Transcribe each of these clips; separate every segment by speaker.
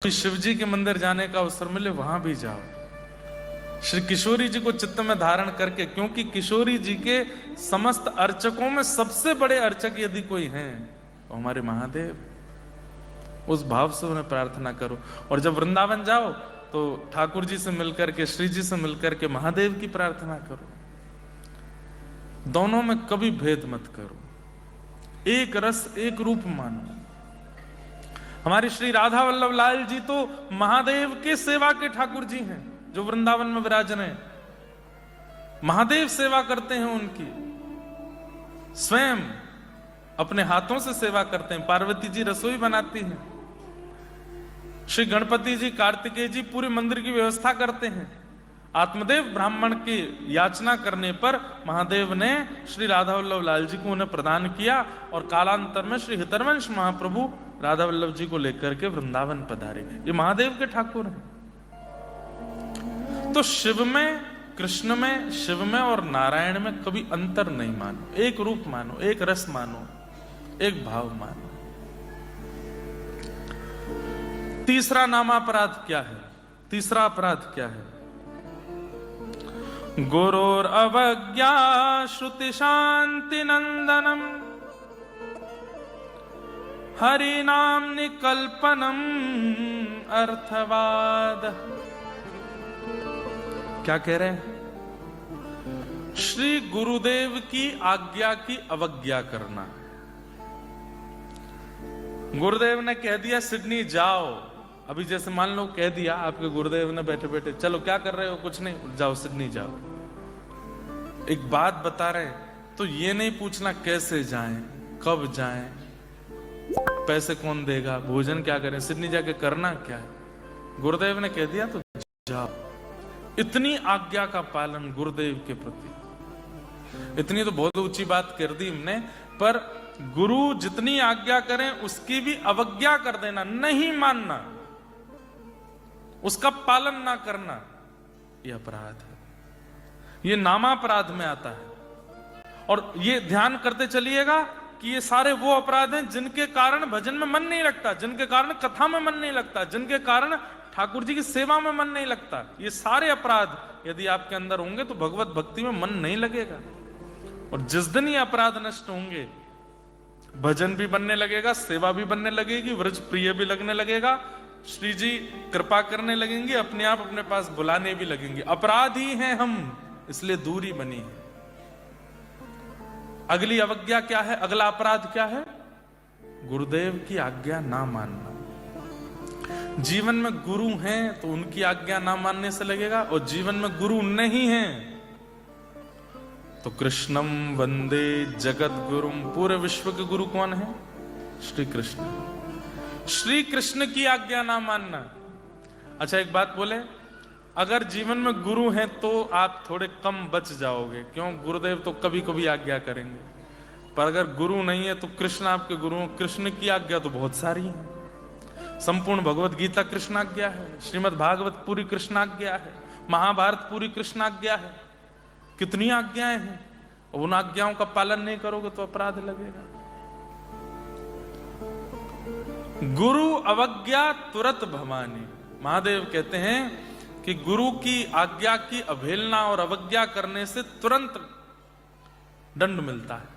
Speaker 1: शिव जी के मंदिर जाने का अवसर मिले वहां भी जाओ, श्री किशोरी जी को चित्त में धारण करके, क्योंकि किशोरी जी के समस्त अर्चकों में सबसे बड़े अर्चक यदि कोई हैं तो हमारे महादेव। उस भाव से उन्हें प्रार्थना करो। और जब वृंदावन जाओ तो ठाकुर जी से मिलकर के, श्री जी से मिलकर के महादेव की प्रार्थना करो। दोनों में कभी भेद मत करो, एक रस एक रूप मानो। हमारी श्री राधा वल्लभ लाल जी तो महादेव के सेवा के ठाकुर जी हैं, जो वृंदावन में विराजन हैं। महादेव सेवा करते हैं उनकी, स्वयं अपने हाथों से सेवा करते हैं। पार्वती जी रसोई बनाती हैं, श्री गणपति जी, कार्तिकेय जी पूरे मंदिर की व्यवस्था करते हैं। आत्मदेव ब्राह्मण की याचना करने पर महादेव ने श्री राधा वल्लभ लाल जी को उन्हें प्रदान किया, और कालांतर में श्री हितरवंश महाप्रभु राधा वल्लभ जी को लेकर के वृंदावन पधारे। ये महादेव के ठाकुर हैं। तो शिव में, कृष्ण में, शिव में और नारायण में कभी अंतर नहीं मानो, एक रूप मानो, एक रस मानो, एक भाव मानो। तीसरा नामापराध क्या है? तीसरा अपराध क्या है? गुरोर अवज्ञा श्रुति शांति नंदनम हरि नाम निकल्पनम अर्थवाद। क्या कह रहे हैं? श्री गुरुदेव की आज्ञा की अवज्ञा करना। गुरुदेव ने कह दिया सिडनी जाओ, अभी जैसे मान लो कह दिया आपके गुरुदेव ने बैठे बैठे, चलो क्या कर रहे हो, कुछ नहीं, जाओ सिडनी जाओ। एक बात बता रहे तो ये नहीं पूछना कैसे जाएं, कब जाएं, पैसे कौन देगा, भोजन क्या करें, सिडनी जाके करना क्या है। गुरुदेव ने कह दिया तो जाओ। इतनी आज्ञा का पालन गुरुदेव के प्रति, इतनी तो बहुत ऊंची बात कर दी हमने, पर गुरु जितनी आज्ञा करें उसकी भी अवज्ञा कर देना, नहीं मानना, उसका पालन ना करना, यह अपराध है। यह नामापराध में आता है। और ये ध्यान करते चलिएगा कि ये सारे वो अपराध हैं जिनके कारण भजन में मन नहीं लगता, जिनके कारण कथा में मन नहीं लगता, जिनके कारण ठाकुर जी की सेवा में मन नहीं लगता। ये सारे अपराध यदि आपके अंदर होंगे तो भगवत भक्ति में मन नहीं लगेगा। और जिस दिन ये अपराध नष्ट होंगे, भजन भी बनने लगेगा, सेवा भी बनने लगेगी, व्रज प्रिय भी लगने लगेगा, श्री जी कृपा करने लगेंगे, अपने आप अपने पास बुलाने भी लगेंगे। अपराधी हैं हम, इसलिए दूरी बनी है। अगली अवज्ञा क्या है? अगला अपराध क्या है? गुरुदेव की आज्ञा ना मानना। जीवन में गुरु हैं तो उनकी आज्ञा ना मानने से लगेगा, और जीवन में गुरु नहीं हैं तो कृष्णम वंदे जगत गुरुम, पूरे विश्व के गुरु कौन है? श्री कृष्ण। श्री कृष्ण की आज्ञा ना मानना। अच्छा एक बात बोले, अगर जीवन में गुरु हैं तो आप थोड़े कम बच जाओगे, क्यों? गुरुदेव तो कभी कभी आज्ञा करेंगे, पर अगर गुरु नहीं है तो कृष्ण आपके गुरु, कृष्ण की आज्ञा तो बहुत सारी है। संपूर्ण भगवत गीता कृष्णाज्ञा है, श्रीमद् भागवत पूरी कृष्णाज्ञा है, महाभारत पूरी कृष्णाज्ञा है। कितनी आज्ञाएं हैं, और उन आज्ञाओं का पालन नहीं करोगे तो अपराध लगेगा। गुरु अवज्ञा तुरत भवानी। महादेव कहते हैं कि गुरु की आज्ञा की अवहेलना और अवज्ञा करने से तुरंत दंड मिलता है।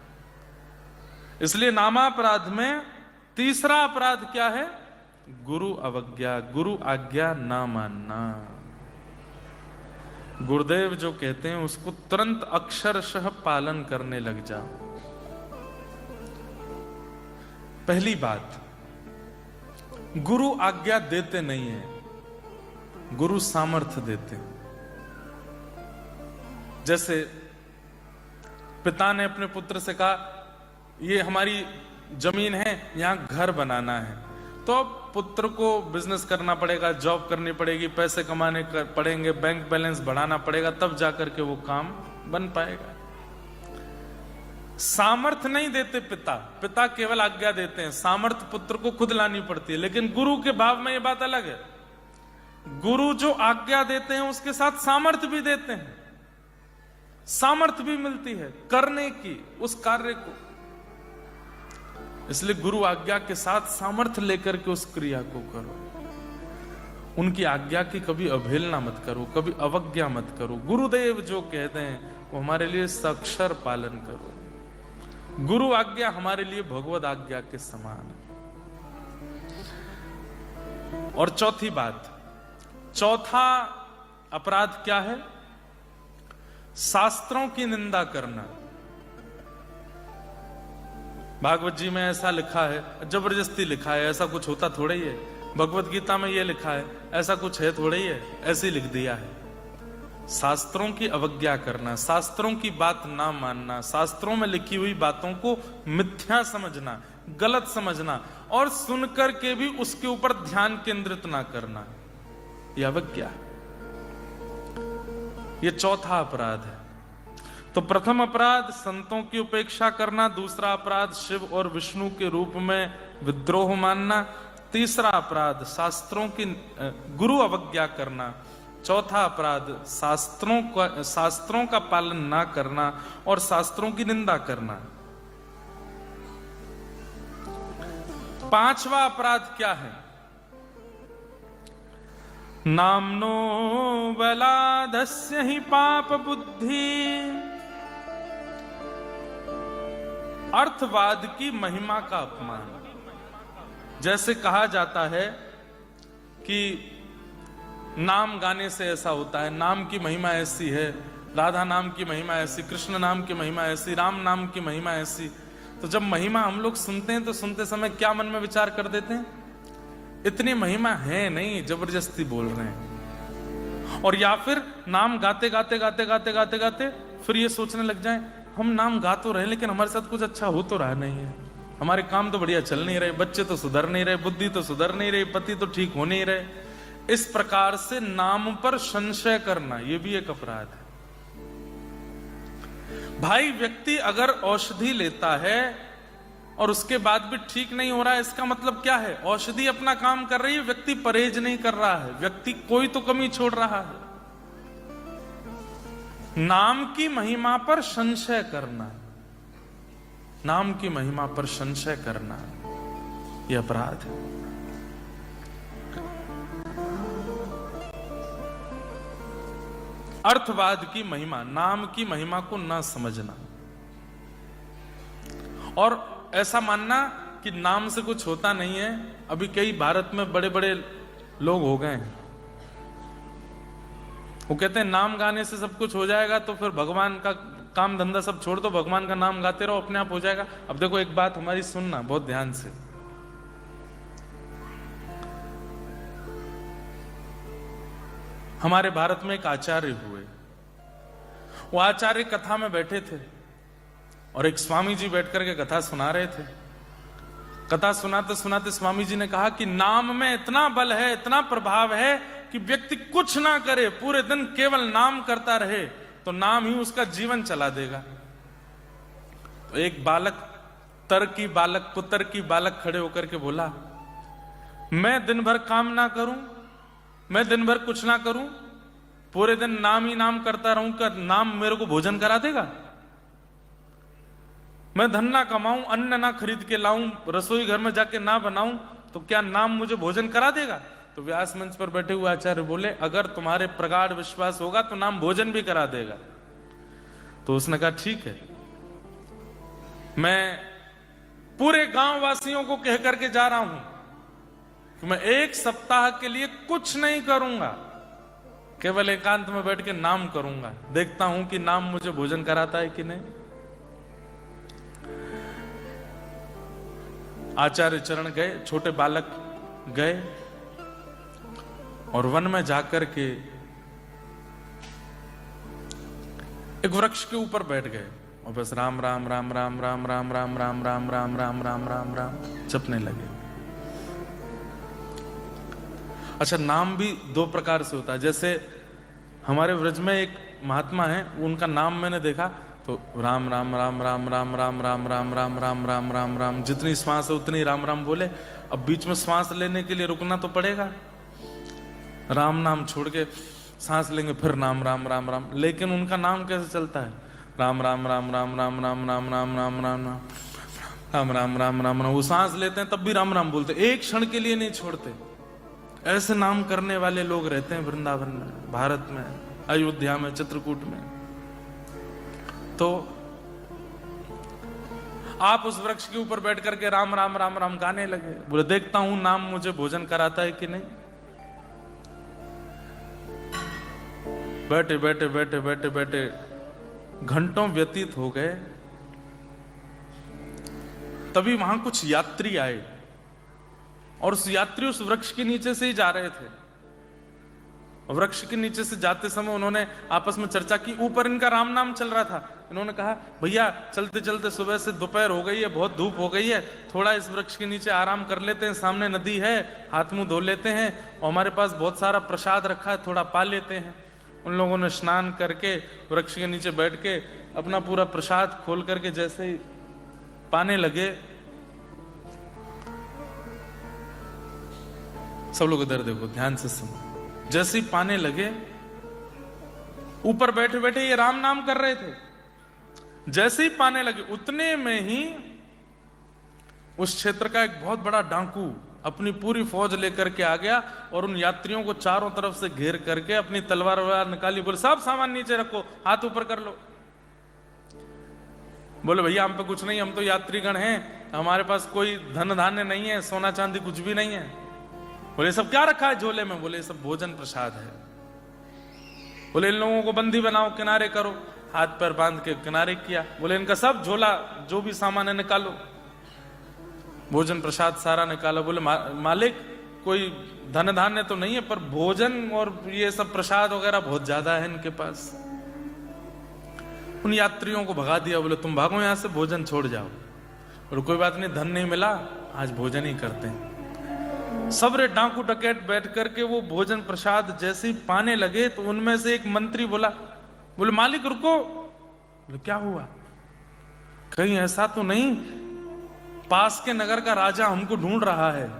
Speaker 1: इसलिए नामापराध में तीसरा अपराध क्या है? गुरु अवज्ञा, गुरु आज्ञा ना मानना। गुरुदेव जो कहते हैं उसको तुरंत अक्षरशः पालन करने लग जाओ। पहली बात, गुरु आज्ञा देते नहीं है, गुरु सामर्थ्य देते हैं। जैसे पिता ने अपने पुत्र से कहा ये हमारी जमीन है, यहां घर बनाना है, तो अब पुत्र को बिजनेस करना पड़ेगा, जॉब करनी पड़ेगी, पैसे कमाने पड़ेंगे, बैंक बैलेंस बढ़ाना पड़ेगा, तब जाकर के वो काम बन पाएगा। सामर्थ्य नहीं देते पिता, पिता केवल आज्ञा देते हैं, सामर्थ्य पुत्र को खुद लानी पड़ती है। लेकिन गुरु के भाव में ये बात अलग है। गुरु जो आज्ञा देते हैं उसके साथ सामर्थ्य भी देते हैं, सामर्थ्य भी मिलती है करने की उस कार्य को। इसलिए गुरु आज्ञा के साथ सामर्थ्य लेकर के उस क्रिया को करो।
Speaker 2: उनकी आज्ञा की कभी अवहेलना मत करो, कभी अवज्ञा मत करो। गुरुदेव जो कहते हैं वो हमारे लिए सक्षर पालन करो। गुरु आज्ञा हमारे लिए भगवद आज्ञा के समान है। और चौथी बात, चौथा अपराध क्या है? शास्त्रों की निंदा करना। भागवत जी में ऐसा लिखा है, जबरदस्ती लिखा है, ऐसा कुछ होता थोड़ा ही है। भगवत गीता में यह लिखा है, ऐसा कुछ है थोड़ा ही है, ऐसे ही लिख दिया है। शास्त्रों की अवज्ञा करना, शास्त्रों की बात ना मानना, शास्त्रों में लिखी हुई बातों को मिथ्या समझना, गलत समझना और सुनकर के भी उसके ऊपर ध्यान केंद्रित ना करना, यह अवज्ञा है। यह चौथा अपराध है। तो प्रथम अपराध संतों की उपेक्षा करना, दूसरा अपराध शिव और विष्णु के रूप में विद्रोह मानना, तीसरा अपराध शास्त्रों की गुरु अवज्ञा करना, चौथा अपराध शास्त्रों का पालन ना करना और शास्त्रों की निंदा करना। पांचवा अपराध क्या है? नामनो बलादस्य ही पाप बुद्धि, अर्थवाद की महिमा का अपमान। जैसे कहा जाता है कि नाम गाने से ऐसा होता है, नाम की महिमा ऐसी है, राधा नाम की महिमा ऐसी, कृष्ण नाम की महिमा ऐसी, राम नाम की महिमा ऐसी। तो जब महिमा हम लोग सुनते हैं तो सुनते समय क्या मन में विचार कर देते हैं? इतनी महिमा है नहीं, जबरदस्ती बोल रहे हैं। और या फिर नाम गाते गाते गाते गाते गाते गाते फिर ये सोचने लग जाए हम नाम गा तो रहे लेकिन हमारे साथ कुछ अच्छा हो तो रहा नहीं है, हमारे काम तो बढ़िया चल नहीं रहे, बच्चे तो सुधर नहीं रहे, बुद्धि तो सुधर नहीं रही, पति तो ठीक हो नहीं रहे। इस प्रकार से नाम पर संशय करना यह भी एक अपराध है। भाई, व्यक्ति अगर औषधि लेता है और उसके बाद भी ठीक नहीं हो रहा है, इसका मतलब क्या है? औषधि अपना काम कर रही है, व्यक्ति परहेज नहीं कर रहा है, व्यक्ति कोई तो कमी छोड़ रहा है। नाम की महिमा पर संशय करना, नाम की महिमा पर संशय करना यह अपराध है। अर्थवाद की महिमा, नाम की महिमा को ना समझना और ऐसा मानना कि नाम से कुछ होता नहीं है। अभी कई भारत में बड़े बड़े लोग हो गए हैं, वो कहते हैं नाम गाने से सब कुछ हो जाएगा, तो फिर भगवान का काम धंधा सब छोड़ दो, भगवान का नाम गाते रहो, अपने आप हो जाएगा। अब देखो, एक बात हमारी सुनना बहुत ध्यान से। हमारे भारत में एक आचार्य हुए, वो आचार्य कथा में बैठे थे और एक स्वामी जी बैठ करके कथा सुना रहे थे। कथा सुनाते सुनाते स्वामी जी ने कहा कि नाम में इतना बल है, इतना प्रभाव है कि व्यक्ति कुछ ना करे, पूरे दिन केवल नाम करता रहे तो नाम ही उसका जीवन चला देगा। तो एक बालक, पुत्र की बालक खड़े होकर के बोला, मैं दिन भर काम ना करूं, मैं दिन भर कुछ ना करूं, पूरे दिन नाम ही नाम करता रहूं, का नाम मेरे को भोजन करा देगा? मैं धन ना कमाऊं, अन्न ना खरीद के लाऊं, रसोई घर में जाके ना बनाऊं, तो क्या नाम मुझे भोजन करा देगा? तो व्यास मंच पर बैठे हुए आचार्य बोले, अगर तुम्हारे प्रगाढ़ विश्वास होगा तो नाम भोजन भी करा देगा। तो उसने कहा ठीक है, मैं पूरे गांव वासियों को कह करके जा रहा हूं कि मैं 1 सप्ताह के लिए कुछ नहीं करूंगा, केवल एकांत में बैठ के नाम करूंगा, देखता हूं कि नाम मुझे भोजन कराता है कि नहीं। आचार्य चरण गए, छोटे बालक गए और वन में जाकर के एक वृक्ष के ऊपर बैठ गए और बस राम राम राम राम राम राम राम राम राम राम राम राम राम राम जपने लगे। अच्छा, नाम भी 2 प्रकार से होता है। जैसे हमारे व्रज में एक महात्मा है, उनका नाम मैंने देखा तो राम राम राम राम राम राम राम राम राम राम राम राम राम, जितनी श्वास है उतनी राम राम बोले। अब बीच में श्वास लेने के लिए रुकना तो पड़ेगा, राम नाम छोड़ के सांस लेंगे फिर नाम राम राम राम, लेकिन उनका नाम कैसे चलता है? राम राम राम राम राम राम राम राम राम राम राम राम राम राम राम राम। वो सांस लेते हैं तब भी राम राम बोलते, एक क्षण के लिए नहीं छोड़ते।
Speaker 1: ऐसे नाम करने वाले लोग रहते हैं वृंदावन में, भारत में, अयोध्या में, चित्रकूट में। तो आप उस वृक्ष के ऊपर बैठ करके राम राम राम राम गाने लगे। बोले देखता हूं नाम मुझे भोजन कराता है कि नहीं। बैठे बैठे बैठे बैठे बैठे घंटों व्यतीत हो गए। तभी वहां कुछ यात्री आए और उस यात्री उस वृक्ष के नीचे से ही जा रहे थे। वृक्ष के नीचे से जाते समय उन्होंने आपस में चर्चा की। ऊपर इनका राम नाम चल रहा था। इन्होंने कहा भैया चलते चलते सुबह से दोपहर हो गई है, बहुत धूप हो गई है, थोड़ा इस वृक्ष के नीचे आराम कर लेते हैं, सामने नदी है, हाथ मुंह धो लेते हैं और हमारे पास बहुत सारा प्रसाद रखा है, थोड़ा पा लेते हैं। उन लोगों ने स्नान करके वृक्ष के नीचे बैठ के अपना पूरा प्रसाद खोल करके जैसे ही पाने लगे, सब लोग इधर देखो, ध्यान से सुनो। जैसे ही पाने लगे, ऊपर बैठे बैठे ये राम नाम कर रहे थे। जैसे ही पाने लगे उतने में ही उस क्षेत्र का एक बहुत बड़ा डाकू अपनी पूरी फौज लेकर के आ गया और उन यात्रियों को चारों तरफ से घेर करके अपनी तलवार वलवार निकाली। बोले सब सामान नीचे रखो, हाथ ऊपर कर लो। बोले भैया हम पे कुछ नहीं, हम तो यात्रीगण हैं, हमारे पास कोई धन धान्य नहीं है, सोना चांदी कुछ भी नहीं है। बोले सब क्या रखा है झोले में? बोले सब भोजन प्रसाद है। बोले इन लोगों को बंदी बनाओ, किनारे करो। हाथ पैर बांध के किनारे किया। बोले इनका सब झोला जो भी सामान है निकालो। भोजन प्रसाद सारा निकाला। बोले मालिक कोई धन धान्य तो नहीं है, पर भोजन और ये सब प्रसाद वगैरह बहुत ज्यादा है इनके पास। उन यात्रियों को भगा दिया। बोले तुम भागो यहां से, भोजन छोड़ जाओ। और कोई बात नहीं, धन नहीं मिला, आज भोजन ही करते हैं। सबरे डाकू डकैत बैठ करके वो भोजन प्रसाद जैसे ही पाने लगे तो उनमें से एक मंत्री बोला, बोले मालिक रुको। बोले क्या हुआ? कहीं ऐसा तो नहीं पास के नगर का राजा हमको ढूंढ रहा है,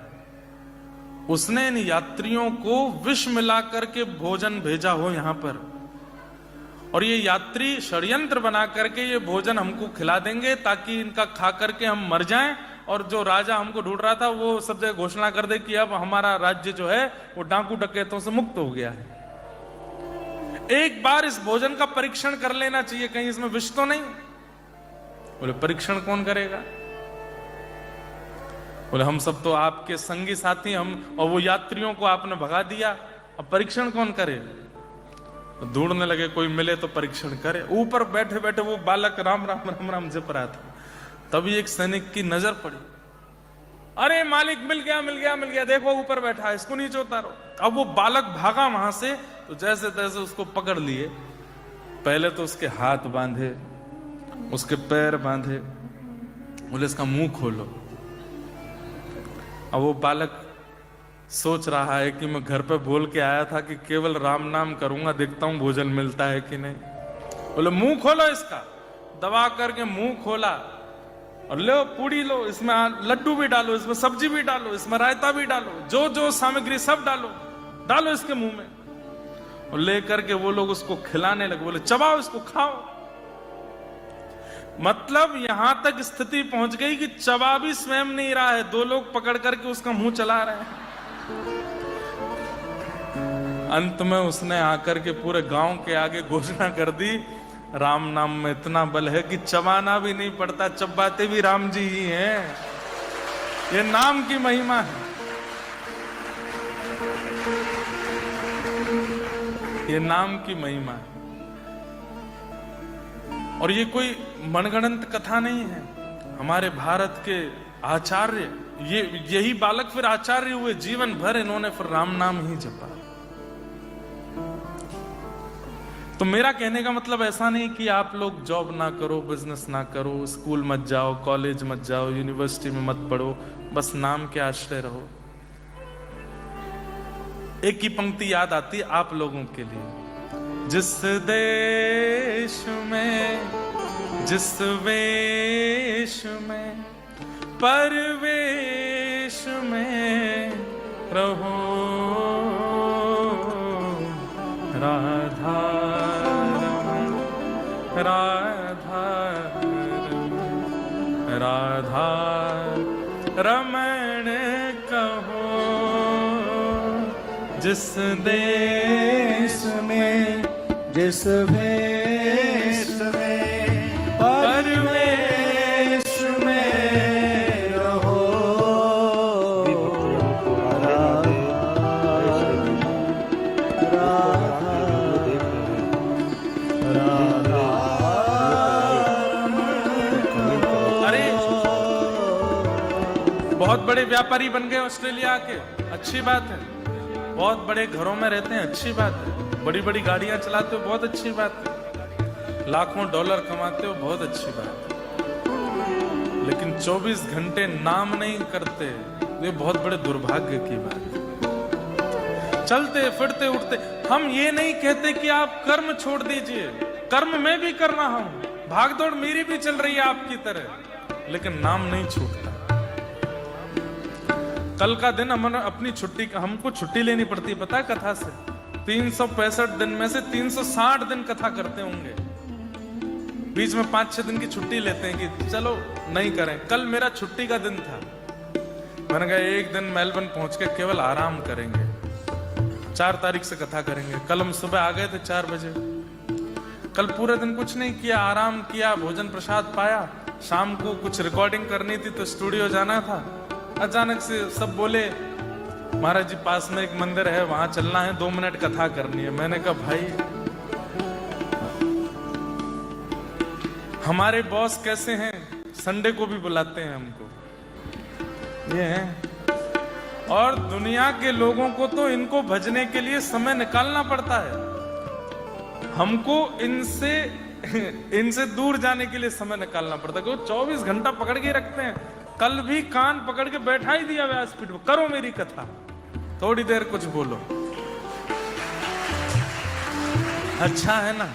Speaker 1: उसने इन यात्रियों को विष मिला करके भोजन भेजा हो यहां पर, और ये यात्री षड्यंत्र बना करके ये भोजन हमको खिला देंगे ताकि इनका खा करके हम मर जाएं, और जो राजा हमको ढूंढ रहा था वो सब जगह घोषणा कर दे कि अब हमारा राज्य जो है वो डाकू डकैतों से मुक्त हो गया है। एक बार इस भोजन का परीक्षण कर लेना चाहिए, कहीं इसमें विष तो नहीं। बोले परीक्षण कौन करेगा? बोले हम सब तो आपके संगी साथी हम, और वो यात्रियों को आपने भगा दिया, अब परीक्षण कौन करे? ढूंढने लगे कोई मिले तो परीक्षण करे। ऊपर बैठे बैठे वो बालक राम राम राम राम जप रहा था। तभी एक सैनिक की नजर पड़ी। अरे मालिक मिल गया मिल गया मिल गया, देखो ऊपर बैठा है, इसको नीचे उतारो। अब वो बालक भागा वहां से, तो जैसे तैसे उसको पकड़ लिए। पहले तो उसके हाथ बांधे, उसके पैर बांधे, बोले इसका मुंह खोलो। अब वो बालक सोच रहा है कि मैं घर पे बोल के आया था कि केवल राम नाम करूंगा, देखता हूं भोजन मिलता है कि नहीं। बोले मुंह खोलो इसका। दबा करके मुंह खोला और लो पूड़ी लो, इसमें लड्डू भी डालो, इसमें सब्जी भी डालो, इसमें रायता भी डालो, जो जो सामग्री सब डालो, डालो इसके मुंह में। और लेकर के वो लोग उसको खिलाने लगे। बोले चबाओ इसको, खाओ। मतलब यहां तक स्थिति पहुंच गई कि चबा भी स्वयं नहीं रहा है, दो लोग पकड़ करके उसका मुंह चला रहे हैं। अंत में उसने आकर के पूरे गांव के आगे घोषणा कर दी, राम नाम में इतना बल है कि चबाना भी नहीं पड़ता, चबाते भी राम जी ही हैं। ये नाम की महिमा है, ये नाम की महिमा है। और ये कोई मनगढ़ंत कथा नहीं है। हमारे भारत के आचार्य, यही बालक फिर आचार्य हुए। जीवन भर इन्होंने फिर राम नाम ही जपा। तो मेरा कहने का मतलब ऐसा नहीं कि आप लोग जॉब ना करो, बिजनेस ना करो, स्कूल मत जाओ, कॉलेज मत जाओ, यूनिवर्सिटी में मत पढ़ो, बस नाम के आश्रय रहो। एक ही पंक्ति याद आती है आप लोगों के लिए, जिस देश में जिस वेश में परवेश में रहो, राधा राधा राधा रमण कहो, जिस देश में
Speaker 3: जिस भेष में
Speaker 1: परवेश में
Speaker 3: रहो।
Speaker 1: अरे बहुत बड़े व्यापारी बन गए ऑस्ट्रेलिया के, अच्छी बात है। बहुत बड़े घरों में रहते हैं, अच्छी बात है। बड़ी बड़ी गाड़ियां चलाते हो, बहुत अच्छी बात है। लाखों डॉलर कमाते हो, बहुत अच्छी बात है। लेकिन 24 घंटे नाम नहीं करते, ये बहुत बड़े दुर्भाग्य की बात है। चलते फिरते उठते, हम ये नहीं कहते कि आप कर्म छोड़ दीजिए, कर्म मैं भी कर रहा हूं, भागदौड़ मेरी भी चल रही है आपकी तरह, लेकिन नाम नहीं छूटता। कल का दिन अपनी छुट्टी, हमको छुट्टी लेनी पड़ती है, पता है, कथा से। 365 दिन में से 360 दिन कथा करते होंगे, बीच में 5-6 दिन की छुट्टी लेते हैं कि चलो नहीं करें। कल मेरा छुट्टी का दिन था, मैंने कहा एक दिन मेलबर्न पहुंच के केवल आराम करेंगे, 4 तारीख से कथा करेंगे। कल हम सुबह आ गए थे 4 बजे। कल पूरे दिन कुछ नहीं किया, आराम किया, भोजन प्रसाद पाया। शाम को कुछ रिकॉर्डिंग करनी थी तो स्टूडियो जाना था। अचानक से सब बोले महाराज जी पास में एक मंदिर है, वहां चलना है, 2 मिनट कथा करनी है। मैंने कहा भाई हमारे बॉस कैसे हैं, संडे को भी बुलाते हैं हमको, ये है। और दुनिया के लोगों को तो इनको भजने के लिए समय निकालना पड़ता है, हमको इनसे दूर जाने के लिए समय निकालना पड़ता है, क्योंकि 24 घंटा पकड़ के रखते हैं। कल भी कान पकड़ के बैठा ही दिया व्यासपीठ पर, करो मेरी कथा, थोड़ी देर कुछ बोलो। अच्छा है ना,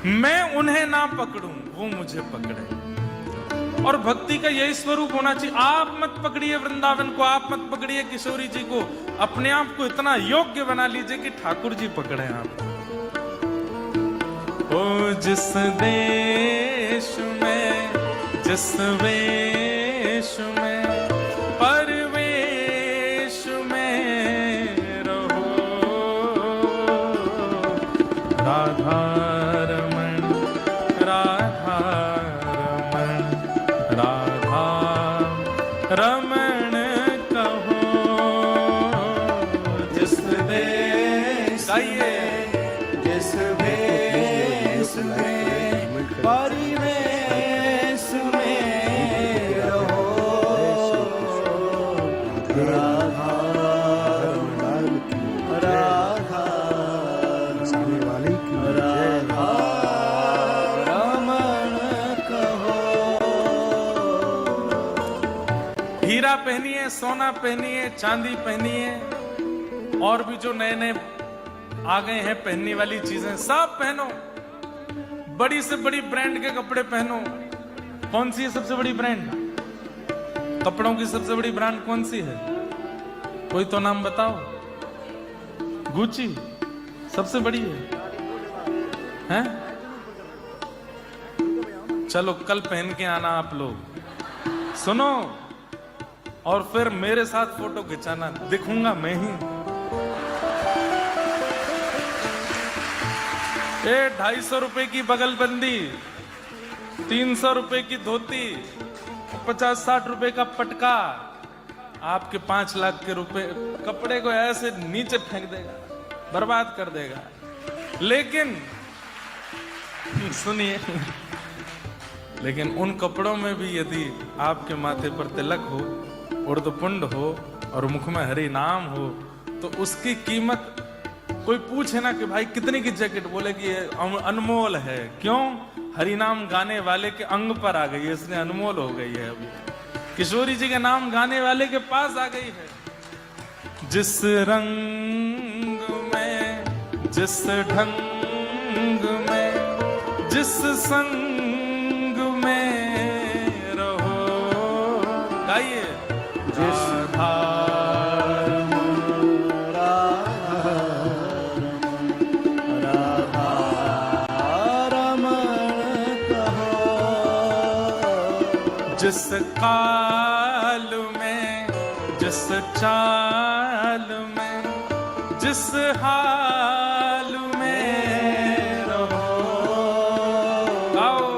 Speaker 1: मैं उन्हें ना पकड़ूं, वो मुझे पकड़े। और भक्ति का यही स्वरूप होना चाहिए। आप मत पकड़िए वृंदावन को, आप मत पकड़िए किशोरी जी को, अपने आप को इतना योग्य बना लीजिए कि ठाकुर जी पकड़े आपको। ओ जिस देश में जिस वेश में परवेश में रहो, राधा रमण राधा रमण राधा रमण कहो। जिस देश में
Speaker 3: जिस भेष में परिवेश में रहो। राधा राधा राधा रमण कहो।
Speaker 1: हीरा पहनिए, सोना पहनिए, चांदी पहनिए, और भी जो नए नए आ गए हैं पहनने वाली चीजें सब पहनो। बड़ी से बड़ी ब्रांड के कपड़े पहनो। कौन सी है सबसे बड़ी ब्रांड? कपड़ों की सबसे बड़ी ब्रांड कौन सी है? कोई तो नाम बताओ। गुची सबसे बड़ी है? चलो कल पहन के आना आप लोग, सुनो, और फिर मेरे साथ फोटो खिंचाना, दिखूंगा मैं ही। 250 रुपए की बगलबंदी, 300 रुपए की धोती, 50-60 रुपए का पटका, आपके 5 लाख के रुपए कपड़े को ऐसे नीचे फेंक देगा, बर्बाद कर देगा। लेकिन सुनिए, लेकिन उन कपड़ों में भी यदि आपके माथे पर तिलक हो, उर्दपुंड हो और मुख में हरि नाम हो, तो उसकी कीमत, कोई पूछे ना कि भाई कितने की जैकेट, बोले कि ये अनमोल है। क्यों? हरिनाम गाने वाले के अंग पर आ गई है, इसलिए अनमोल हो गई है। अभी किशोरी जी के नाम गाने वाले के पास आ गई है। जिस रंग में, जिस ढंग में, जिस संग में रहो, गाइए। जिस जिस काल में, जिस चाल में जिस हाल में रहो। आओ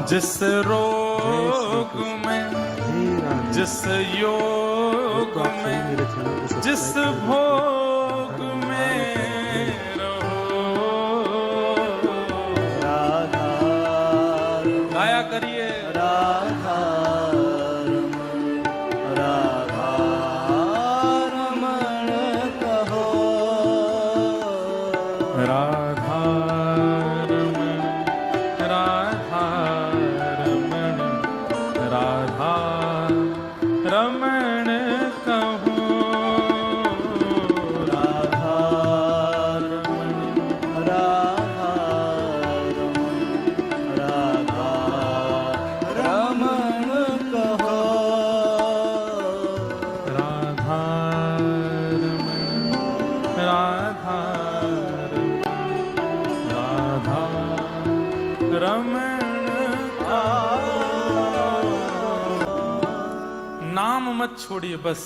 Speaker 1: जिस रोग में, जिस योग में, जिस भोग में रहो। गाया करिए
Speaker 3: राधा रमण कहो।
Speaker 1: राधा रमण, राधा रमण, राधा रमण कहो।
Speaker 3: राधा रमण, राधा रमण कहो।
Speaker 1: राधा रमण, राधा रमण नाम मत छोड़िए। बस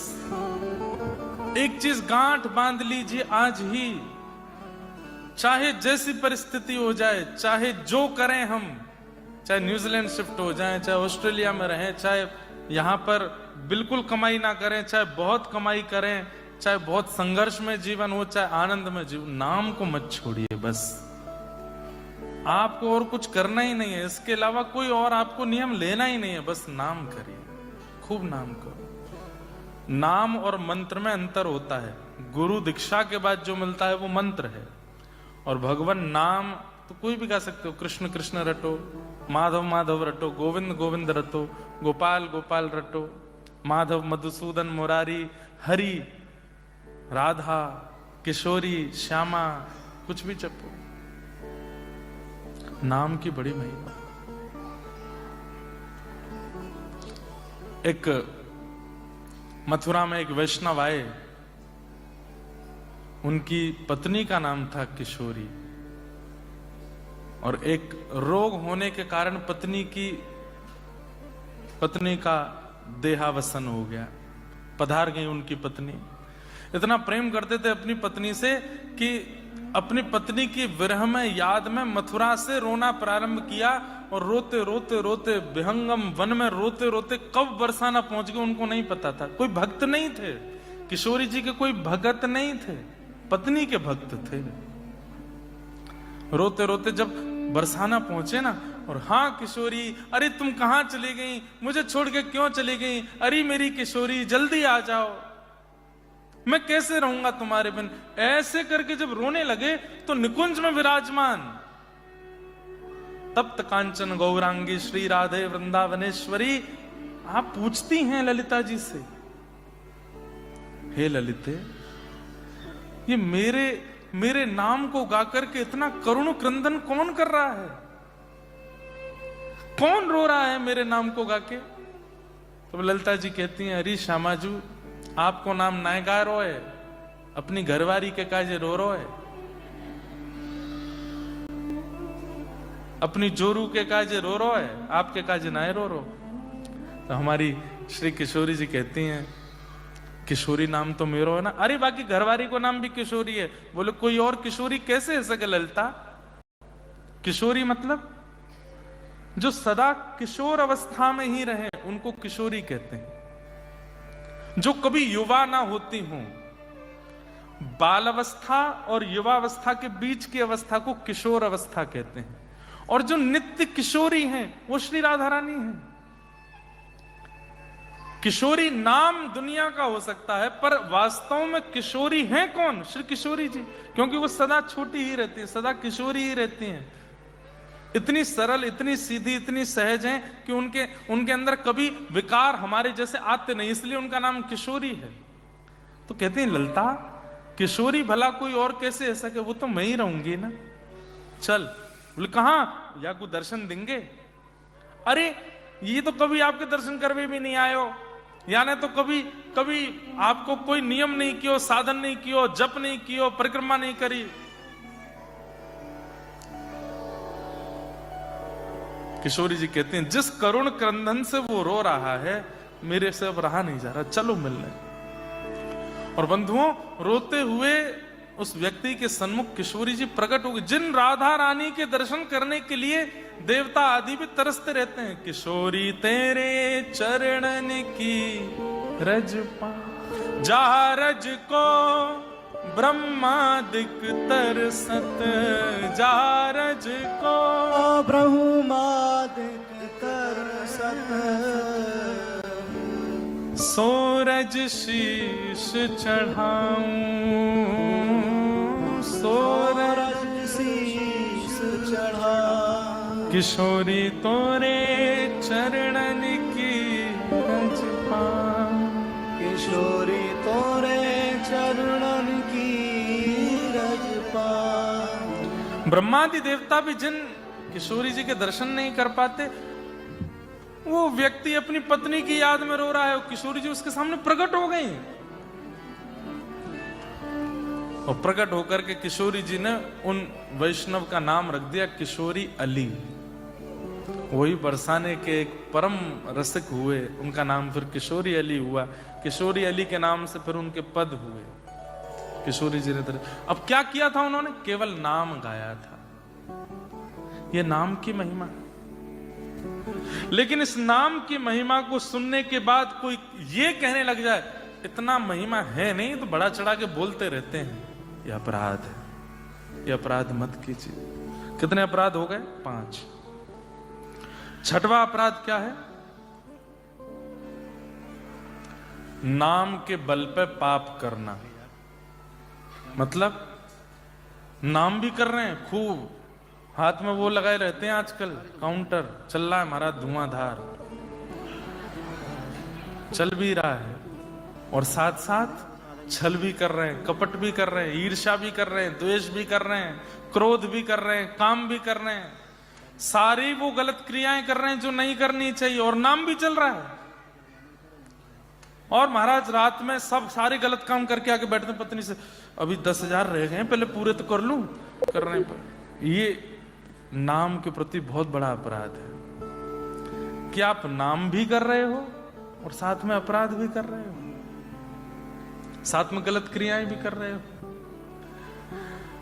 Speaker 1: एक चीज गांठ बांध लीजिए आज ही, चाहे जैसी परिस्थिति हो जाए, चाहे जो करें हम, चाहे न्यूजीलैंड शिफ्ट हो जाएं, चाहे ऑस्ट्रेलिया में रहें, चाहे यहां पर बिल्कुल कमाई ना करें, चाहे बहुत कमाई करें, चाहे बहुत संघर्ष में जीवन हो, चाहे आनंद में जीवन, नाम को मत छोड़िए। बस आपको और कुछ करना ही नहीं है, इसके अलावा कोई और आपको नियम लेना ही नहीं है। बस नाम करिए, खूब नाम करो। नाम और मंत्र में अंतर होता है। गुरु दीक्षा के बाद जो मिलता है वो मंत्र है, और भगवान नाम तो कोई भी गा सकते हो। कृष्ण कृष्ण रटो, माधव माधव रटो, गोविंद गोविंद रटो, गोपाल गोपाल रटो, माधव मधुसूदन मुरारी, हरि राधा किशोरी श्यामा, कुछ भी जपो। नाम की बड़ी महिमा। एक मथुरा में एक वैष्णव आए, उनकी पत्नी का नाम था किशोरी, और एक रोग होने के कारण पत्नी का देहावसन हो गया। पधार गई उनकी पत्नी। इतना प्रेम करते थे अपनी पत्नी से कि अपनी पत्नी की विरह में, याद में मथुरा से रोना प्रारंभ किया, और रोते रोते रोते विहंगम वन में रोते रोते कब बरसाना पहुंच गए उनको नहीं पता था। कोई भक्त नहीं थे किशोरी जी के, कोई भगत नहीं थे, पत्नी के भक्त थे। रोते रोते जब बरसाना पहुंचे ना, और हाँ किशोरी, अरे तुम कहां चली गई, मुझे छोड़ के क्यों चली गई, अरे मेरी किशोरी जल्दी आ जाओ, मैं कैसे रहूंगा तुम्हारे बिन। ऐसे करके जब रोने लगे तो निकुंज में विराजमान तप्त कांचन गौरांगी श्री राधे वृंदावनेश्वरी, आप पूछती हैं ललिता जी से, हे ललिते, ये मेरे नाम को गाकर के इतना करुण क्रंदन कौन कर रहा है, कौन रो रहा है मेरे नाम को गाके। तो ललिता जी कहती हैं, अरे श्यामाजू, आपको नाम नाय गा रो है, अपनी घरवारी के काजे रो रो है, अपनी जोरू के काजे रो रो है, आपके काजे नाय रो रो। तो हमारी श्री किशोरी जी कहती हैं, किशोरी नाम तो मेरो है ना। अरे बाकी घरवारी को नाम भी किशोरी है। बोले कोई और किशोरी कैसे है सके ललिता। किशोरी मतलब जो सदा किशोर अवस्था में ही रहे उनको किशोरी कहते हैं, जो कभी युवा ना होती हूं। बाल अवस्था और युवावस्था के बीच की अवस्था को किशोर अवस्था कहते हैं, और जो नित्य किशोरी हैं वो श्री राधा रानी हैं। किशोरी नाम दुनिया का हो सकता है, पर वास्तव में किशोरी हैं कौन, श्री किशोरी जी, क्योंकि वो सदा छोटी ही रहती है, सदा किशोरी ही रहती हैं। इतनी सरल, इतनी सीधी, इतनी सहज हैं कि उनके अंदर कभी विकार हमारे जैसे आते नहीं, इसलिए उनका नाम किशोरी है। तो कहते हैं ललिता, किशोरी भला कोई और कैसे है सके, वो तो मैं ही रहूंगी ना, चल। बोले कहां, या को दर्शन देंगे। अरे ये तो कभी आपके दर्शन करवे भी नहीं आयो, यानी तो कभी आपको कोई नियम नहीं कियो, साधन नहीं कियो, जप नहीं कियो, परिक्रमा नहीं करी। किशोरी जी कहते हैं जिस करुण क्रंदन से वो रो रहा है मेरे से अब रहा नहीं जा रहा, चलो मिलने। और बंधुओं, रोते हुए उस व्यक्ति के सन्मुख किशोरी जी प्रकट हो गई, जिन राधा रानी के दर्शन करने के लिए देवता आदि भी तरसते रहते हैं। किशोरी तेरे चरणन की रज पा, जहाँ रज को ब्रह्मादिक तरसत, जहाँ रज को
Speaker 3: ब्रह्मादिक तरसत,
Speaker 1: सूरज शीश चढ़ाऊं, सूरज
Speaker 3: शीश चढ़ा,
Speaker 1: किशोरी तोरे चरणन की रज पा,
Speaker 3: किशोरी तोरे चरणन की रज पा।
Speaker 1: ब्रह्मादि देवता भी जिन किशोरी जी के दर्शन नहीं कर पाते, वो व्यक्ति अपनी पत्नी की याद में रो रहा है, किशोरी जी उसके सामने प्रकट हो गई। और प्रकट होकर के किशोरी जी ने उन वैष्णव का नाम रख दिया किशोरी अली। वही बरसाने के एक परम रसिक हुए, उनका नाम फिर किशोरी अली हुआ। किशोरी अली के नाम से फिर उनके पद हुए। किशोरी जी ने अब क्या किया था उन्होंने? केवल नाम गाया था। यह नाम की महिमा। लेकिन इस नाम की महिमा को सुनने के बाद कोई ये कहने लग जाए इतना महिमा है नहीं, तो बड़ा चढ़ा के बोलते रहते हैं, यह अपराध है, यह अपराध मत कीजिए। कितने अपराध हो गए? 5। छठवां अपराध क्या है? नाम के बल पे पाप करना। मतलब नाम भी कर रहे हैं खूब, हाथ में वो लगाए रहते हैं, आजकल काउंटर चल रहा है हमारा, धुआंधार चल भी रहा है, और साथ साथ छल भी कर रहे हैं, कपट भी कर रहे हैं, ईर्ष्या भी कर रहे हैं, द्वेष भी कर रहे हैं, क्रोध भी कर रहे हैं, काम भी कर रहे हैं, सारी वो गलत क्रियाएं कर रहे हैं जो नहीं करनी चाहिए, और नाम भी चल रहा है। और महाराज रात में सब सारे गलत काम करके आके बैठते, पत्नी से अभी 10,000 रह गए, पहले पूरे तो कर लूं, कर रहे हैं। ये नाम के प्रति बहुत बड़ा अपराध है कि आप नाम भी कर रहे हो और साथ में अपराध भी कर रहे हो, साथ में गलत क्रियाएं भी कर रहे हो।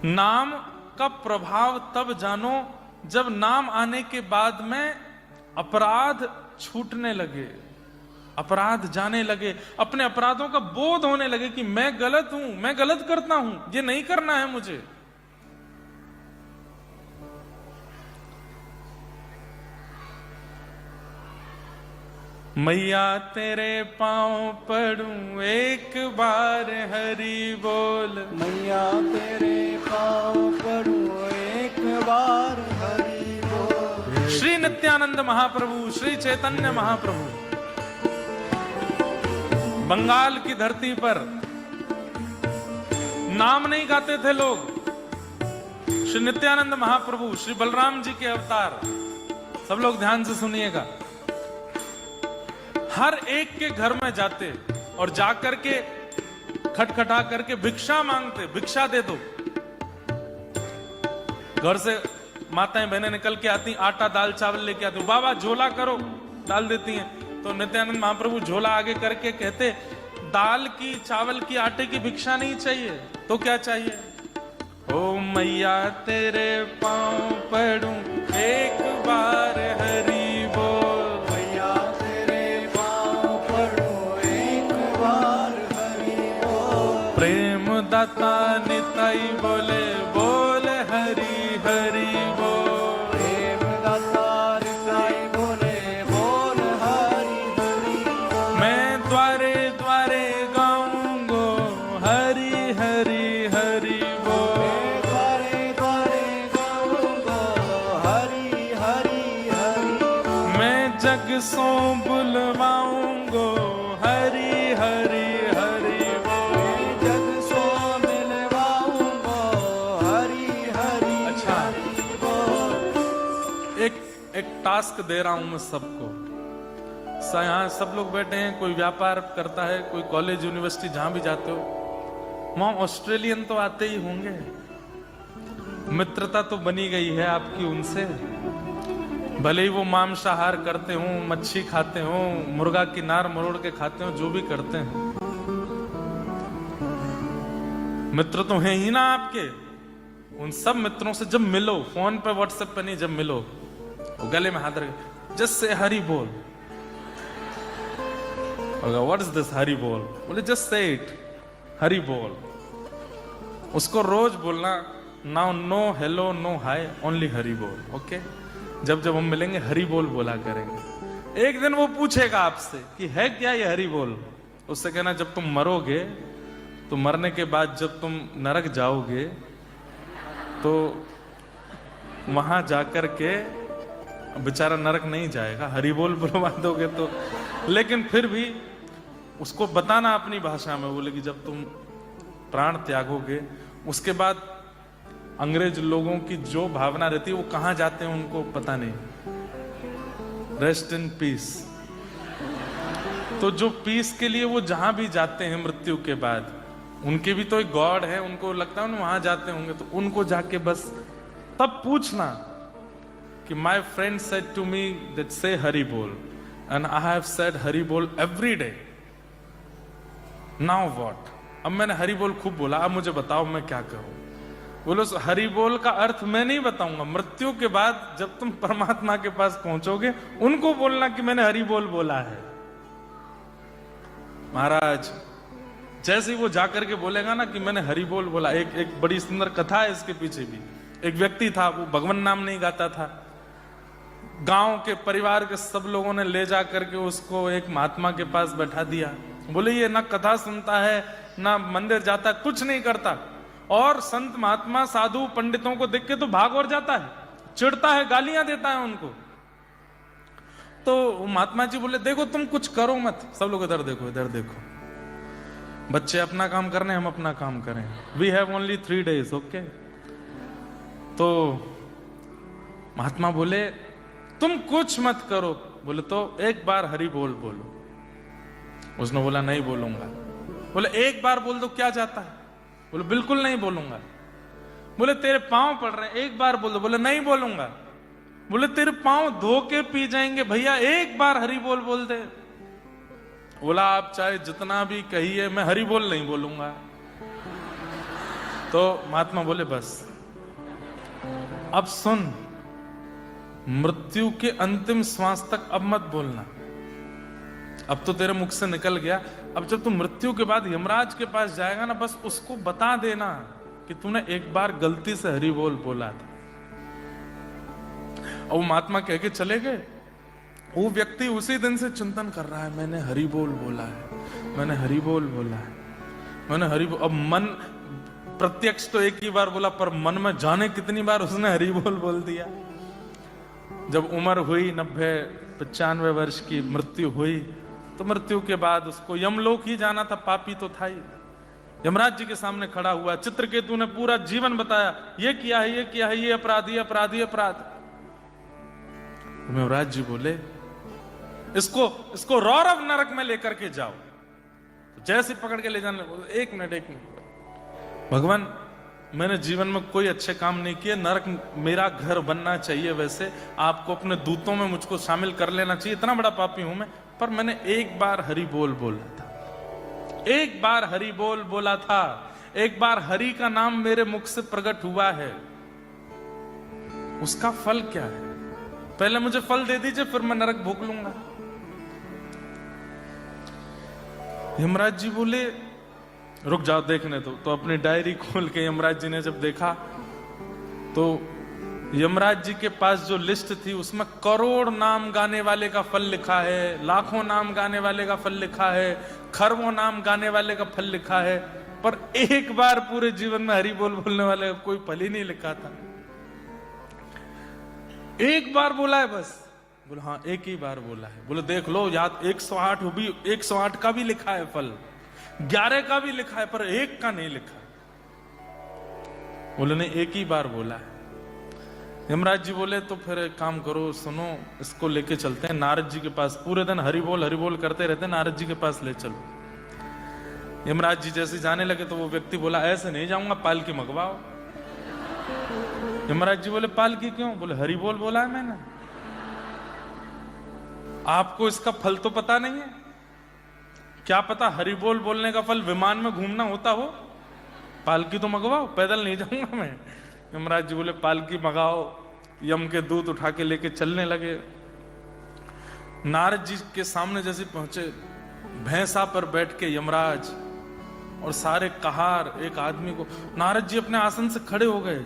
Speaker 1: नाम का प्रभाव तब जानो जब नाम आने के बाद में अपराध छूटने लगे, अपराध जाने लगे, अपने अपराधों का बोध होने लगे कि मैं गलत हूं, मैं गलत करता हूं, ये नहीं करना है मुझे। मैया तेरे पांव पड़ूं एक बार हरि बोल,
Speaker 3: मैया तेरे पांव पड़ूं एक बार हरि बोल।
Speaker 1: श्री नित्यानंद महाप्रभु, श्री चैतन्य महाप्रभु बंगाल की धरती पर नाम नहीं गाते थे लोग। श्री नित्यानंद महाप्रभु, श्री बलराम जी के अवतार, सब लोग ध्यान से सुनिएगा, हर एक के घर में जाते और जाकर के खटखटा करके भिक्षा मांगते, भिक्षा दे दो। घर से माताएं बहनें निकल के आती, आटा दाल चावल लेके आती, बाबा झोला करो, डाल देती हैं। तो नित्यानंद महाप्रभु झोला आगे करके कहते, दाल की चावल की आटे की भिक्षा नहीं चाहिए, तो क्या चाहिए? ओ मैया तेरे पांव पड़ूं एक बार हरि बोल,
Speaker 3: मैया तेरे पांव पड़ूं एक बार हरि बोल।
Speaker 1: प्रेम दाता निताई बोले बोल हरि हरि बोल,
Speaker 3: प्रेम दाता निताई बोले बोल हरि हरि बोल।
Speaker 1: मैं द्वारे द्वारे गाऊंगो हरि हरि हरि बोल,
Speaker 3: मैं द्वारे द्वारे गाऊंगा हरि हरि हरि बोल।
Speaker 1: मैं जग सो बुलवाऊंगो हरि हरि हरि बोल।
Speaker 3: मैं जग सो मिलवाऊंगा हरि हरि हरि बोल।
Speaker 1: एक टास्क दे रहा हूं मैं सबको। यहाँ सब लोग बैठे हैं, कोई व्यापार करता है, कोई कॉलेज यूनिवर्सिटी जहां भी जाते हो, वहां ऑस्ट्रेलियन तो आते ही होंगे, मित्रता तो बनी गई है आपकी उनसे। भले ही वो मांसाहार करते हो, मच्छी खाते हो, मुर्गा की नार मरोड़ के खाते हो, जो भी करते हैं, मित्र तो हैं ही ना आपके। उन सब मित्रों से जब मिलो, फोन पे व्हाट्सएप पे नहीं, जब मिलो वो गले में हाथ रख, जस्ट से हरि बोल। व्हाट इज दिस हरि बोल? बोले जस्ट से इट, हरि बोल। उसको रोज बोलना, नाउ नो हेलो नो हाय, ओनली हरि बोल। ओके, जब जब हम मिलेंगे हरि बोल बोला करेंगे। एक दिन वो पूछेगा आपसे कि है क्या ये हरि बोल, उससे कहना जब तुम मरोगे तो मरने के बाद जब तुम नरक जाओगे तो वहां जाकर के, बेचारा नरक नहीं जाएगा, हरि बोल बुलवा दोगे तो, लेकिन फिर भी उसको बताना अपनी भाषा में। बोले कि जब तुम प्राण त्यागोगे उसके बाद अंग्रेज लोगों की जो भावना रहती है वो कहां जाते हैं उनको पता नहीं। Rest in peace. तो जो पीस के लिए वो जहां भी जाते हैं मृत्यु के बाद, उनके भी तो एक गॉड है, उनको लगता है वहां जाते होंगे, तो उनको जाके बस तब पूछना कि my friend said to me that say Hari bol, and I have said Hari bol every day, now what? अब मैंने हरि बोल खूब बोला, अब मुझे बताओ मैं क्या करूं? बोलो हरि बोल का अर्थ मैं नहीं बताऊंगा, मृत्यु के बाद जब तुम परमात्मा के पास पहुंचोगे उनको बोलना कि मैंने हरि बोल बोला है। महाराज जैसे ही वो जाकर के बोलेगा ना कि मैंने हरि बोल बोला, एक बड़ी सुंदर कथा है इसके पीछे भी। एक व्यक्ति था, वो भगवान नाम नहीं गाता था, गांव के परिवार के सब लोगों ने ले जा करके उसको एक महात्मा के पास बैठा दिया। बोले ये ना कथा सुनता है, ना मंदिर जाता, कुछ नहीं करता, और संत महात्मा साधु पंडितों को देख के तो भाग और जाता है, चिढ़ता है, गालियां देता है उनको। तो महात्मा जी बोले देखो तुम कुछ करो मत, सब लोग इधर देखो, इधर देखो, बच्चे अपना काम कर रहे हैं, हम अपना काम करें, we have only 3 days, okay. तो महात्मा बोले तुम कुछ मत करो। बोले तो एक बार हरि बोल बोलो। उसने बोला नहीं बोलूंगा। बोले एक बार बोल दो, क्या जाता है? बोले बिल्कुल नहीं बोलूंगा। बोले तेरे पांव पड़ रहे हैं, एक बार बोल दो। बोले नहीं बोलूंगा। बोले तेरे पांव धो के पी जाएंगे भैया, एक बार हरि बोल बोल दे। बोला आप चाहे जितना भी कहिए, मैं हरि बोल नहीं बोलूंगा। तो महात्मा बोले बस अब सुन, मृत्यु के अंतिम श्वास तक अब मत बोलना, अब तो तेरे मुख से निकल गया। अब जब तू मृत्यु के बाद यमराज के पास जाएगा ना, बस उसको बता देना कि तूने एक बार गलती से हरि बोल बोला था। और वो महात्मा कह के चले गए। वो व्यक्ति उसी दिन से चिंतन कर रहा है, मैंने हरि बोल बोला है, मैंने हरि बोल बोला है, मैंने हरि बोल। अब मन प्रत्यक्ष तो एक ही बार बोला, पर मन में जाने कितनी बार उसने हरि बोल बोल दिया। जब उम्र हुई 90-95 वर्ष की, मृत्यु हुई, तो मृत्यु के बाद उसको यमलोक ही जाना था, पापी तो था ही। यमराज जी के सामने खड़ा हुआ, चित्रकेतु ने पूरा जीवन बताया, ये किया है, ये किया है, ये अपराध, ये अपराध, ये अपराध। यमराज जी बोले इसको रौरव नरक में लेकर के जाओ। तो जैसे पकड़ के ले जाने, एक मिनट भगवान, मैंने जीवन में कोई अच्छे काम नहीं किए, नरक मेरा घर बनना चाहिए, वैसे आपको अपने दूतों में मुझको शामिल कर लेना चाहिए, इतना बड़ा पापी हूं मैं, पर मैंने एक बार हरि बोल बोला था, एक बार हरि बोल बोला था, एक बार हरि का नाम मेरे मुख से प्रकट हुआ है, उसका फल क्या है? पहले मुझे फल दे दीजिए, फिर मैं नरक भोग लूंगा। यमराज जी बोले रुक जाओ देखने दो। तो अपनी डायरी खोल के यमराज जी ने जब देखा, तो यमराज जी के पास जो लिस्ट थी उसमें करोड़ नाम गाने वाले का फल लिखा है, लाखों नाम गाने वाले का फल लिखा है, खरबों नाम गाने वाले का फल लिखा है, पर एक बार पूरे जीवन में हरि बोल बोलने वाले का कोई फल ही नहीं लिखा था। एक बार बोला है बस। बोले हाँ एक ही बार बोला है। बोले देख लो, याद 108 भी, 108 का भी लिखा है फल, 11 का भी लिखा है, पर एक का नहीं लिखा। बोले नहीं एक ही बार बोला है। यमराज जी बोले तो फिर एक काम करो, सुनो, इसको लेके चलते हैं नारद जी के पास, पूरे दिन हरि बोल करते रहते, नारद जी के पास ले चलो। यमराज जी जैसे जाने लगे तो वो व्यक्ति बोला ऐसे नहीं जाऊंगा, पालकी मंगवाओ। यमराज जी बोले पालकी क्यों? बोले हरि बोल बोला है मैंने। आपको इसका फल तो पता नहीं है। क्या पता हरि बोल बोलने का फल विमान में घूमना होता हो। पालकी तो मंगवाओ, पैदल नहीं जाऊंगा मैं। यमराज जी बोले पालकी मंगाओ। यम के दूत उठा के लेके चलने लगे। नारद जी के सामने जैसे पहुंचे, भैंसा पर बैठ के यमराज और सारे कहार एक आदमी को, नारद जी अपने आसन से खड़े हो गए।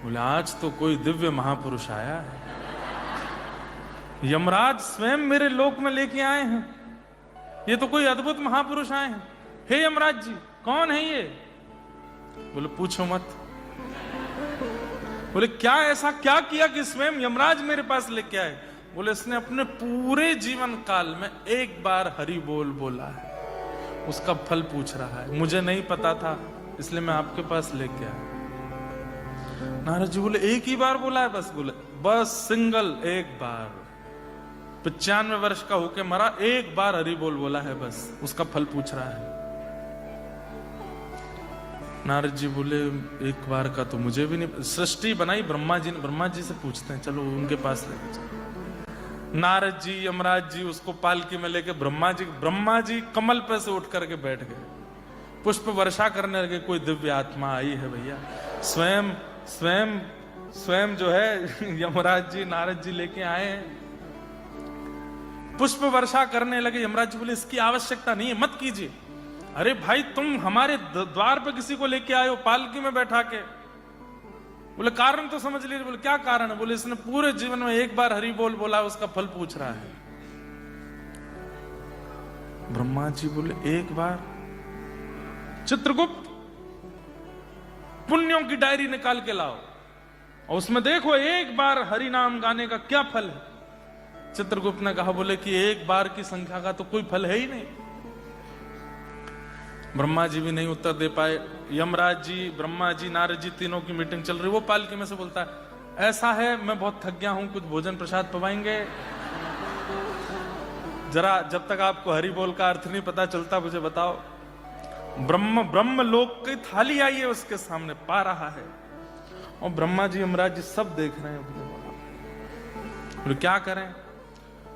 Speaker 1: बोले आज तो कोई दिव्य महापुरुष आया है, यमराज स्वयं मेरे लोक में लेके आए हैं। ये तो कोई अद्भुत महापुरुष आए हैं। हे यमराज जी, कौन है ये? बोले पूछो मत। बोले क्या ऐसा क्या किया कि स्वयं यमराज मेरे पास लेके आए? बोले इसने अपने पूरे जीवन काल में एक बार हरि बोल बोला है, उसका फल पूछ रहा है। मुझे नहीं पता था, इसलिए मैं आपके पास लेके आया। नारद जी बोले एक ही बार बोला है बस? बोले बस सिंगल एक बार। 95 वर्ष का होके मरा, एक बार हरि बोल बोला है बस, उसका फल पूछ रहा है। नारद जी बोले एक बार का तो मुझे भी नहीं। सृष्टि बनाई ब्रह्मा जी ने, ब्रह्मा जी से पूछते हैं, चलो उनके पास लेके चलो। नारद जी यमराज जी उसको पालकी में लेके ब्रह्मा जी कमल पे से उठ करके बैठ गए, पुष्प वर्षा करने लगे। कोई दिव्य आत्मा आई है भैया। स्वयं जो है यमराज जी नारद जी लेके आए हैं, पुष्प वर्षा करने लगे। यमराज जी बोले इसकी आवश्यकता नहीं है, मत कीजिए। अरे भाई तुम हमारे द्वार पे किसी को लेके आए हो पालकी में बैठा के। बोले कारण तो समझ लीजिए। बोले क्या कारण है? बोले इसने पूरे जीवन में एक बार हरि बोल बोला, उसका फल पूछ रहा है। ब्रह्मा जी बोले एक बार? चित्रगुप्त पुण्यों की डायरी निकाल के लाओ और उसमें देखो एक बार हरि नाम गाने का क्या फल है। चित्रगुप्त ने कहा बोले कि एक बार की संख्या का तो कोई फल है ही नहीं। ब्रह्मा जी भी नहीं उत्तर दे पाए। यमराज जी, ब्रह्मा जी, नारद जी तीनों की मीटिंग चल रही। वो पालकी में से बोलता है ऐसा है मैं बहुत थक गया हूं, कुछ भोजन प्रसाद पवाएंगे जरा? जब तक आपको हरि बोल का अर्थ नहीं पता चलता मुझे बताओ। ब्रह्म लोक की थाली आई है उसके सामने, पा रहा है और ब्रह्मा जी यमराज जी सब देख रहे हैं। बोले क्या करें?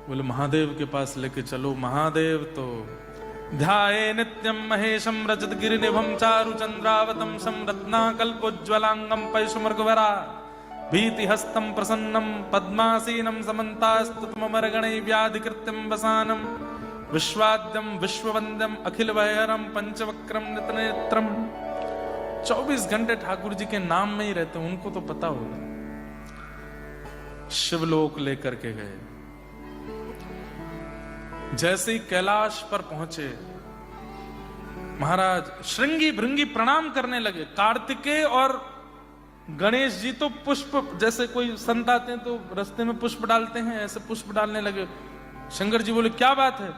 Speaker 1: बोले महादेव के पास लेके चलो। महादेव तो ध्याये नित्यम महेशम रजत गिरिनिभम चारु चंद्रावतम संरत्नाकल्पोज्ज्वलांगम पैशुमृगवरा भीति हस्तम प्रसन्नम पद्मासीनम समन्तास्तुतमरगणै व्याधिकृत्यम वसानम विश्वाद्यम विश्ववंद्यम अखिल वैहरम पंचवक्रम नितनेत्रम। 24 घंटे ठाकुर जी के नाम में ही रहते, उनको तो पता होगा। शिवलोक लेकर के गए। जैसे ही कैलाश पर पहुंचे महाराज श्रृंगी भृंगी प्रणाम करने लगे। कार्तिकेय और गणेश जी तो पुष्प, जैसे कोई संत आते हैं तो रास्ते में पुष्प डालते हैं, ऐसे पुष्प डालने लगे। शंकर जी बोले क्या बात है?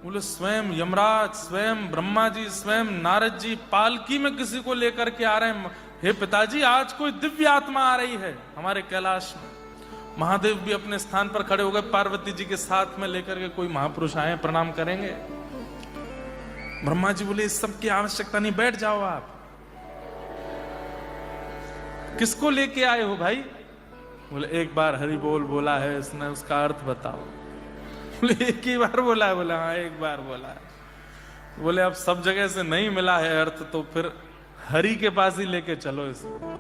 Speaker 1: बोले स्वयं यमराज, स्वयं ब्रह्मा जी, स्वयं नारद जी पालकी में किसी को लेकर के आ रहे हैं। हे पिताजी आज कोई दिव्य आत्मा आ रही है हमारे कैलाश में। महादेव भी अपने स्थान पर खड़े हो गए, पार्वती जी के साथ में लेकर के कोई महापुरुष आए, प्रणाम करेंगे। ब्रह्मा जी बोले इस सब की आवश्यकता नहीं, बैठ जाओ आप। किसको लेके आए हो भाई? बोले एक बार हरि बोल बोला है इसने, उसका अर्थ बताओ। बोले एक ही बार बोला है? बोला हाँ एक बार बोला है। बोले अब सब जगह से नहीं मिला है अर्थ तो फिर हरि के पास ही लेके चलो इसको।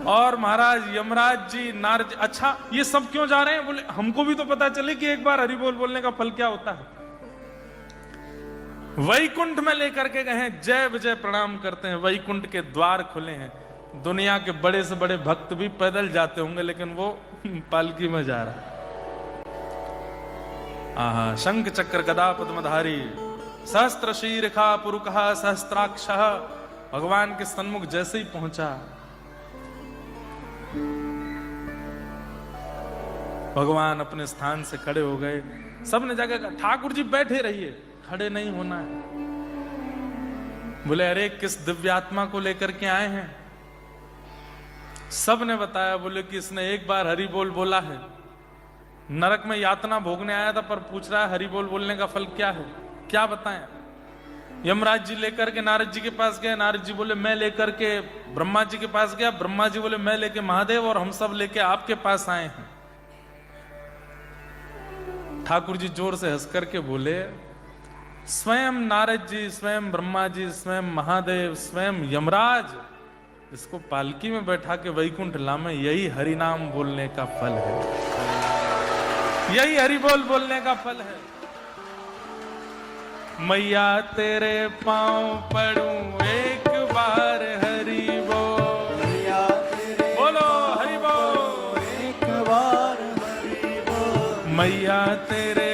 Speaker 1: और महाराज यमराज जी, नारद जी, अच्छा ये सब क्यों जा रहे हैं? बोले हमको भी तो पता चले कि एक बार हरि बोल बोलने का फल क्या होता है। वैकुंठ में लेकर के गए, जय विजय प्रणाम करते हैं। वैकुंठ के द्वार खुले हैं। दुनिया के बड़े से बड़े भक्त भी पैदल जाते होंगे, लेकिन वो पालकी में जा रहा है। आहा, शंख चक्र गदा पद्मधारी सहस्त्र शीर्षा पुरुषः सहस्त्राक्षः। भगवान के सन्मुख जैसे ही पहुंचा, भगवान अपने स्थान से खड़े हो गए। सबने जाकर कहा ठाकुर जी बैठे रहिए, खड़े नहीं होना है। बोले अरे किस दिव्यात्मा को लेकर के आए हैं? सब ने बताया। बोले कि इसने एक बार हरि बोल बोला है, नरक में यातना भोगने आया था, पर पूछ रहा है हरि बोल बोलने का फल क्या है, क्या बताएं। यमराज जी लेकर के नारद जी के पास गए। नारद जी बोले मैं लेकर के ब्रह्मा जी के पास गया। ब्रह्मा जी बोले मैं लेके महादेव, और हम सब लेके आपके पास आए हैं। ठाकुर जी जोर से हंस करके बोले, स्वयं नारद जी, स्वयं ब्रह्मा जी, स्वयं महादेव, स्वयं यमराज इसको पालकी में बैठा के वैकुंठ लामे, यही हरि नाम बोलने का फल है, यही हरि बोल बोलने का फल है। मैया तेरे पांव पड़ूं एक बार हरि बोल,
Speaker 3: मैया तेरे
Speaker 1: बोलो हरि बोल,
Speaker 3: एक बार हरि बोल,
Speaker 1: मैया तेरे